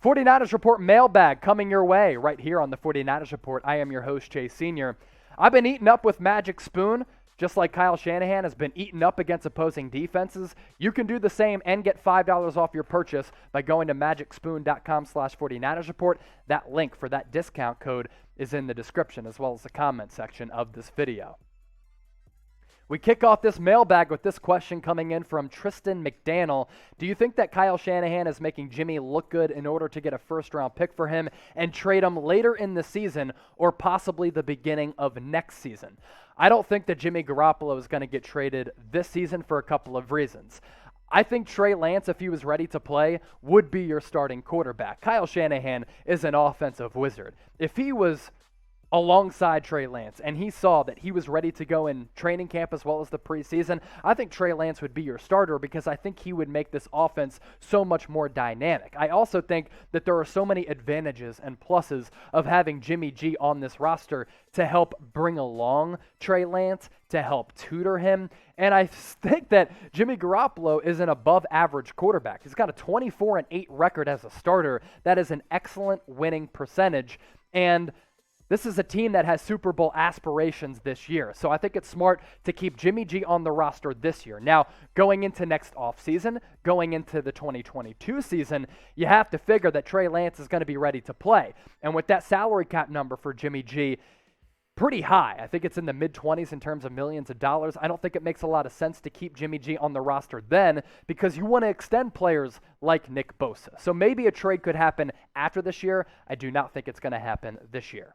49ers Report mailbag coming your way right here on the 49ers Report. I am your host, Chase Sr. I've been eating up with Magic Spoon, just like Kyle Shanahan has been eaten up against opposing defenses. You can do the same and get $5 off your purchase by going to magicspoon.com/49ers Report. That link for that discount code is in the description as well as the comment section of this video. We kick off this mailbag with this question coming in from Tristan McDannel. Do you think that Kyle Shanahan is making Jimmy look good in order to get a first-round pick for him and trade him later in the season or possibly the beginning of next season? I don't think that Jimmy Garoppolo is going to get traded this season for a couple of reasons. I think Trey Lance, if he was ready to play, would be your starting quarterback. Kyle Shanahan is an offensive wizard. If he was alongside Trey Lance, and he saw that he was ready to go in training camp as well as the preseason, I think Trey Lance would be your starter because I think he would make this offense so much more dynamic. I also think that there are so many advantages and pluses of having Jimmy G on this roster to help bring along Trey Lance, to help tutor him, and I think that Jimmy Garoppolo is an above-average quarterback. He's got a 24-8 record as a starter. That is an excellent winning percentage, and this is a team that has Super Bowl aspirations this year, so I think it's smart to keep Jimmy G on the roster this year. Now, going into next offseason, going into the 2022 season, you have to figure that Trey Lance is going to be ready to play. And with that salary cap number for Jimmy G, pretty high. I think it's in the mid-20s in terms of millions of dollars. I don't think it makes a lot of sense to keep Jimmy G on the roster then because you want to extend players like Nick Bosa. So maybe a trade could happen after this year. I do not think it's going to happen this year.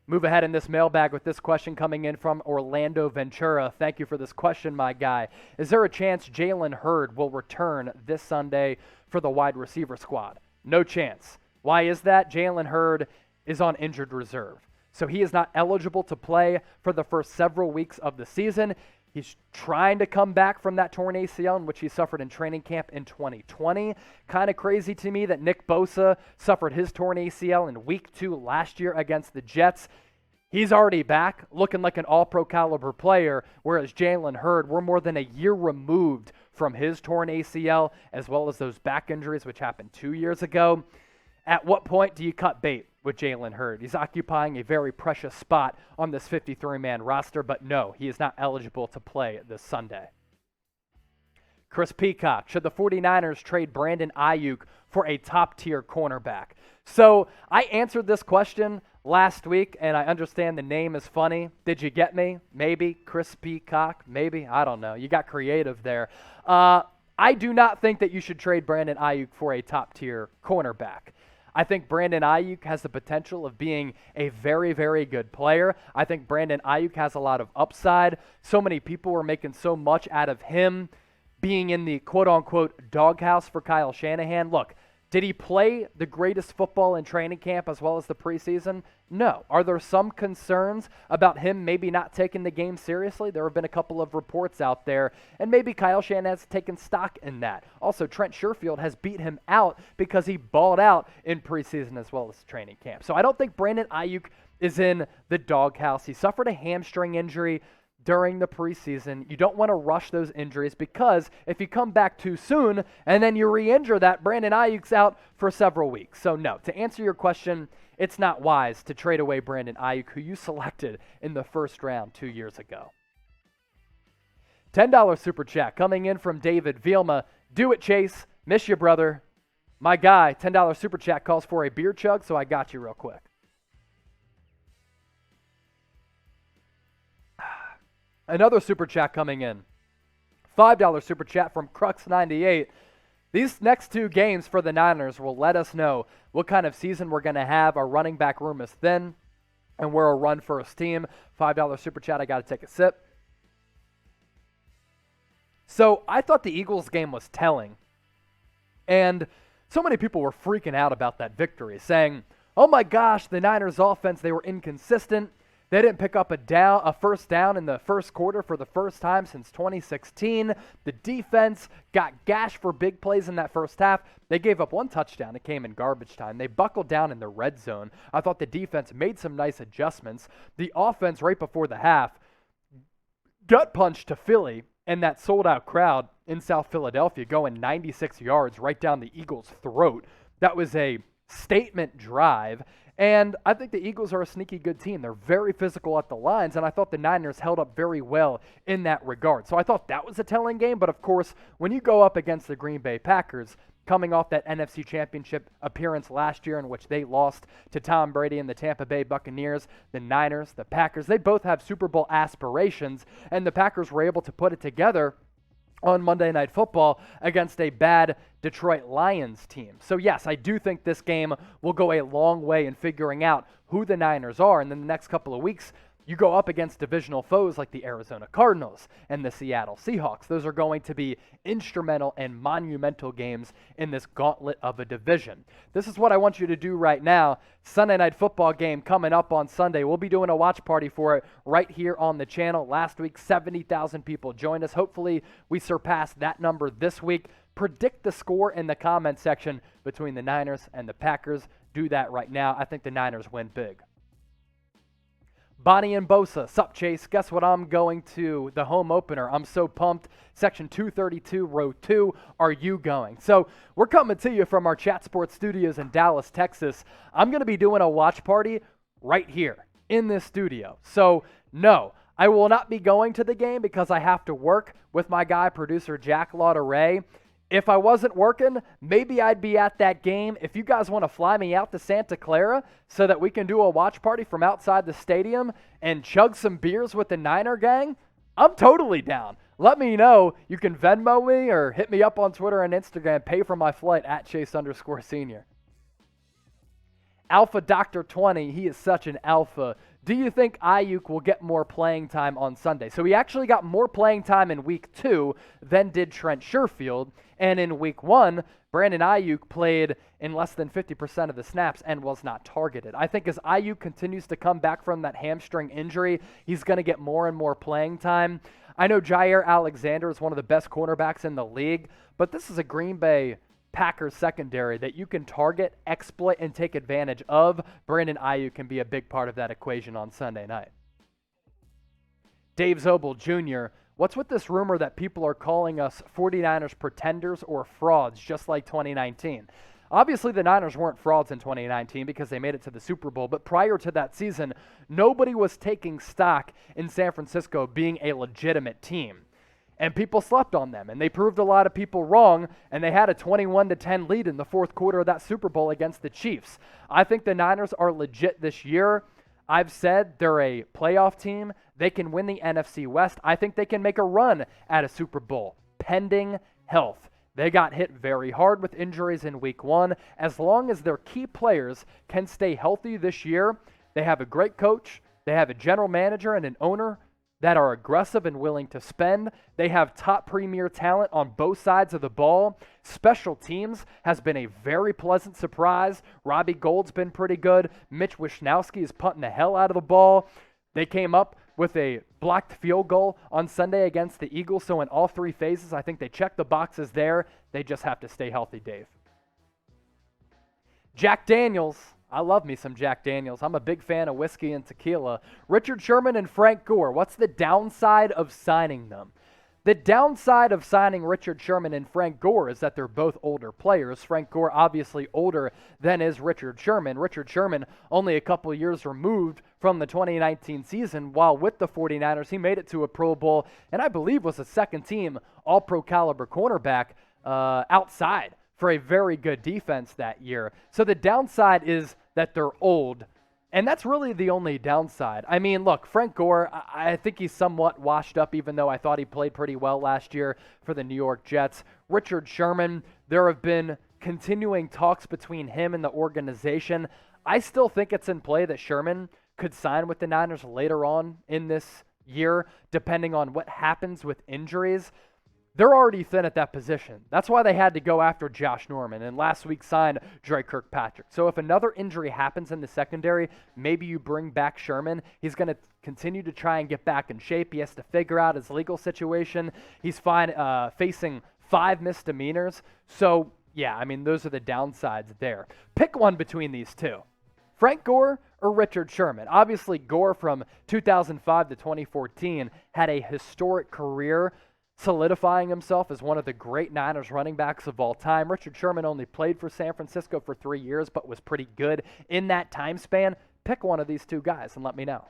Move ahead in this mailbag with this question coming in from Orlando Ventura. Thank you for this question, my guy. Is there a chance Jalen Hurd will return this Sunday for the wide receiver squad? No chance. Why is that? Jalen Hurd is on injured reserve, so he is not eligible to play for the first several weeks of the season. He's trying to come back from that torn ACL, in which he suffered in training camp in 2020. Kind of crazy to me that Nick Bosa suffered his torn ACL in week 2 last year against the Jets. He's already back, looking like an all-pro caliber player, whereas Jalen Hurd, we're more than a year removed from his torn ACL, as well as those back injuries, which happened 2 years ago. At what point do you cut bait with Jalen Hurd? He's occupying a very precious spot on this 53-man roster, but no, he is not eligible to play this Sunday. Chris Peacock, should the 49ers trade Brandon Aiyuk for a top-tier cornerback? So I answered this question last week, and I understand the name is funny. Did you get me? Maybe. Chris Peacock? Maybe. I don't know. You got creative there. I do not think that you should trade Brandon Aiyuk for a top-tier cornerback. I think Brandon Aiyuk has the potential of being a very, very good player. I think Brandon Aiyuk has a lot of upside. So many people were making so much out of him being in the quote-unquote doghouse for Kyle Shanahan. Look, did he play the greatest football in training camp as well as the preseason? No. Are there some concerns about him maybe not taking the game seriously? There have been a couple of reports out there, and maybe Kyle Shanahan has taken stock in that. Also, Trent Sherfield has beat him out because he balled out in preseason as well as training camp. So I don't think Brandon Aiyuk is in the doghouse. He suffered a hamstring injury during the preseason. You don't want to rush those injuries because if you come back too soon and then you re-injure that, Brandon Aiyuk's out for several weeks. So no, to answer your question, it's not wise to trade away Brandon Aiyuk, who you selected in the first round 2 years ago. $10 super chat coming in from David Vielma. Do it, Chase. Miss you, brother. My guy, $10 super chat calls for a beer chug, so I got you real quick. Another super chat coming in. $5 super chat from Cruxx98. These next 2 games for the Niners will let us know what kind of season we're going to have. Our running back room is thin, and we're a run-first team. $5 super chat, I got to take a sip. So I thought the Eagles game was telling, and so many people were freaking out about that victory, saying, oh my gosh, the Niners offense, they were inconsistent. They didn't pick up a first down in the first quarter for the first time since 2016. The defense got gashed for big plays in that first half. They gave up 1 touchdown. It came in garbage time. They buckled down in the red zone. I thought the defense made some nice adjustments. The offense right before the half gut punched to Philly and that sold-out crowd in South Philadelphia going 96 yards right down the Eagles' throat. That was a statement drive. And I think the Eagles are a sneaky good team. They're very physical at the lines, and I thought the Niners held up very well in that regard. So I thought that was a telling game. But, of course, when you go up against the Green Bay Packers, coming off that NFC Championship appearance last year in which they lost to Tom Brady and the Tampa Bay Buccaneers, the Niners, the Packers, they both have Super Bowl aspirations, and the Packers were able to put it together on Monday Night Football against a bad Detroit Lions team. So yes, I do think this game will go a long way in figuring out who the Niners are, and then the next couple of weeks, you go up against divisional foes like the Arizona Cardinals and the Seattle Seahawks. Those are going to be instrumental and monumental games in this gauntlet of a division. This is what I want you to do right now. Sunday Night Football game coming up on Sunday. We'll be doing a watch party for it right here on the channel. Last week, 70,000 people joined us. Hopefully, we surpass that number this week. Predict the score in the comment section between the Niners and the Packers. Do that right now. I think the Niners win big. BONNIE-N-BOSA, sup Chase, guess what I'm going to, the home opener. I'm so pumped. Section 232, row 2, are you going? So we're coming to you from our Chat Sports studios in Dallas, Texas. I'm going to be doing a watch party right here in this studio. So no, I will not be going to the game because I have to work with my guy, producer Jack Lauderay. If I wasn't working, maybe I'd be at that game. If you guys want to fly me out to Santa Clara so that we can do a watch party from outside the stadium and chug some beers with the Niner gang, I'm totally down. Let me know. You can Venmo me or hit me up on Twitter and Instagram. Pay for my flight at Chase_Senior. Alpha Dr. 20, he is such an alpha. Do you think Aiyuk will get more playing time on Sunday? So he actually got more playing time in week 2 than did Trent Sherfield. And in week 1, Brandon Aiyuk played in less than 50% of the snaps and was not targeted. I think as Aiyuk continues to come back from that hamstring injury, he's going to get more and more playing time. I know Jair Alexander is one of the best cornerbacks in the league, but this is a Green Bay Packers secondary that you can target, exploit, and take advantage of. Brandon Aiyuk can be a big part of that equation on Sunday night. Dave Zobel Jr., what's with this rumor that people are calling us 49ers pretenders or frauds just like 2019? Obviously, the Niners weren't frauds in 2019 because they made it to the Super Bowl, but prior to that season, nobody was taking stock in San Francisco being a legitimate team. And people slept on them, and they proved a lot of people wrong, and they had a 21-10 lead in the fourth quarter of that Super Bowl against the Chiefs. I think the Niners are legit this year. I've said they're a playoff team. They can win the NFC West. I think they can make a run at a Super Bowl, pending health. They got hit very hard with injuries in week 1. As long as their key players can stay healthy this year, they have a great coach, they have a general manager and an owner that are aggressive and willing to spend. They have top premier talent on both sides of the ball. Special teams has been a very pleasant surprise. Robbie Gould's been pretty good. Mitch Wishnowsky is punting the hell out of the ball. They came up with a blocked field goal on Sunday against the Eagles. So in all 3 phases, I think they check the boxes there. They just have to stay healthy, Dave. Jack Daniels. I love me some Jack Daniels. I'm a big fan of whiskey and tequila. Richard Sherman and Frank Gore. What's the downside of signing them? The downside of signing Richard Sherman and Frank Gore is that they're both older players. Frank Gore obviously older than is Richard Sherman. Richard Sherman only a couple years removed from the 2019 season. While with the 49ers, he made it to a Pro Bowl and I believe was a second-team all-pro caliber cornerback outside for a very good defense that year. So the downside is that they're old, and that's really the only downside. I mean, look, Frank Gore, I think he's somewhat washed up, even though I thought he played pretty well last year for the New York Jets. Richard Sherman, there have been continuing talks between him and the organization. I still think it's in play that Sherman could sign with the Niners later on in this year, depending on what happens with injuries. They're already thin at that position. That's why they had to go after Josh Norman and last week signed Dre Kirkpatrick. So if another injury happens in the secondary, maybe you bring back Sherman. He's going to continue to try and get back in shape. He has to figure out his legal situation. He's facing 5 misdemeanors. So, yeah, I mean, those are the downsides there. Pick one between these two. Frank Gore or Richard Sherman? Obviously, Gore from 2005 to 2014 had a historic career. solidifying himself as one of the great Niners running backs of all time. Richard Sherman only played for San Francisco for 3 years, but was pretty good in that time span. Pick one of these two guys and let me know.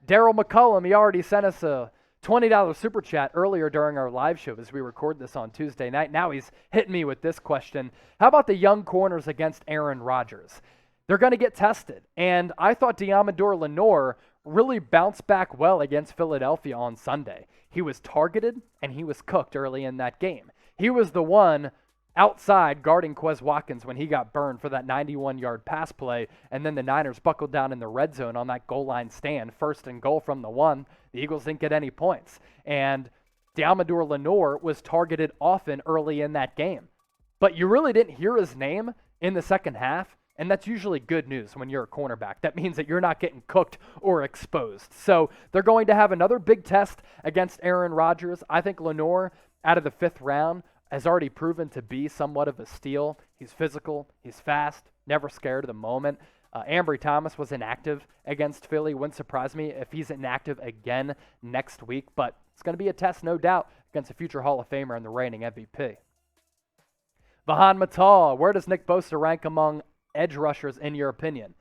Darryl McCollum, he already sent us a $20 super chat earlier during our live show as we record this on Tuesday night. Now he's hitting me with this question. How about the young corners against Aaron Rodgers? They're going to get tested. And I thought Deommodore Lenoir really bounced back well against Philadelphia on Sunday. He was targeted and he was cooked early in that game. He was the one outside guarding Quez Watkins when he got burned for that 91-yard pass play, and then the Niners buckled down in the red zone on that goal line stand, 1st and goal from the 1. The Eagles didn't get any points. And Deommodore Lenoir was targeted often early in that game. But you really didn't hear his name in the second half, and that's usually good news when you're a cornerback. That means that you're not getting cooked or exposed. So they're going to have another big test against Aaron Rodgers. I think Lenoir, out of the 5th round, has already proven to be somewhat of a steal. He's physical, he's fast, never scared of the moment. Ambry Thomas was inactive against Philly. Wouldn't surprise me if he's inactive again next week, but it's going to be a test, no doubt, against a future Hall of Famer and the reigning MVP. Vihaan Mittal, where does Nick Bosa rank among edge rushers in your opinion?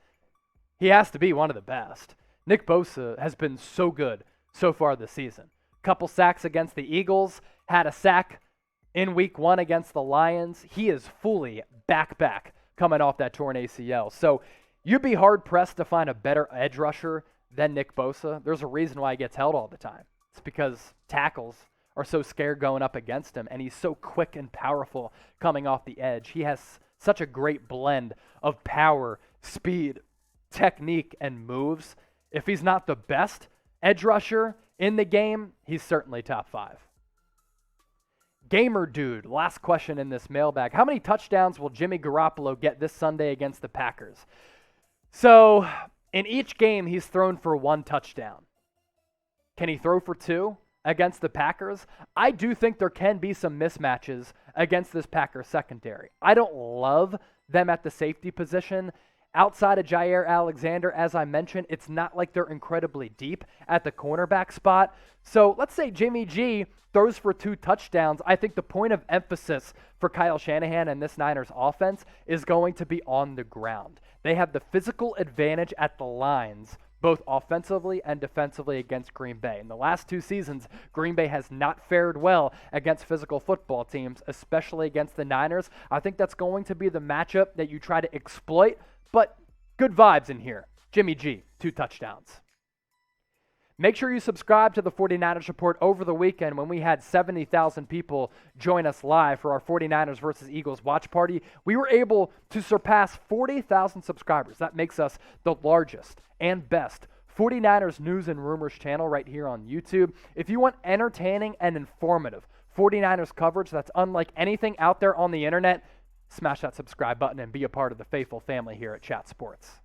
He has to be one of the best. Nick Bosa has been so good so far this season. Couple sacks against the Eagles, had a sack in week 1 against the Lions. He is fully back coming off that torn ACL. So you'd be hard-pressed to find a better edge rusher than Nick Bosa. There's a reason why he gets held all the time. It's because tackles are so scared going up against him, and he's so quick and powerful coming off the edge. He has such a great blend of power, speed, technique, and moves. If he's not the best edge rusher in the game, he's certainly top 5. GamerDude, last question in this mailbag. How many touchdowns will Jimmy Garoppolo get this Sunday against the Packers? So, in each game, he's thrown for 1 touchdown. Can he throw for 2 against the Packers? I do think there can be some mismatches against this Packers secondary. I don't love them at the safety position. Outside of Jair Alexander, as I mentioned, it's not like they're incredibly deep at the cornerback spot. So let's say Jimmy G throws for 2 touchdowns. I think the point of emphasis for Kyle Shanahan and this Niners offense is going to be on the ground. They have the physical advantage at the lines, both offensively and defensively against Green Bay. In the last 2 seasons, Green Bay has not fared well against physical football teams, especially against the Niners. I think that's going to be the matchup that you try to exploit, but good vibes in here. Jimmy G, 2 touchdowns. Make sure you subscribe to the 49ers Report over the weekend when we had 70,000 people join us live for our 49ers versus Eagles watch party. We were able to surpass 40,000 subscribers. That makes us the largest and best 49ers news and rumors channel right here on YouTube. If you want entertaining and informative 49ers coverage that's unlike anything out there on the internet, smash that subscribe button and be a part of the faithful family here at Chat Sports.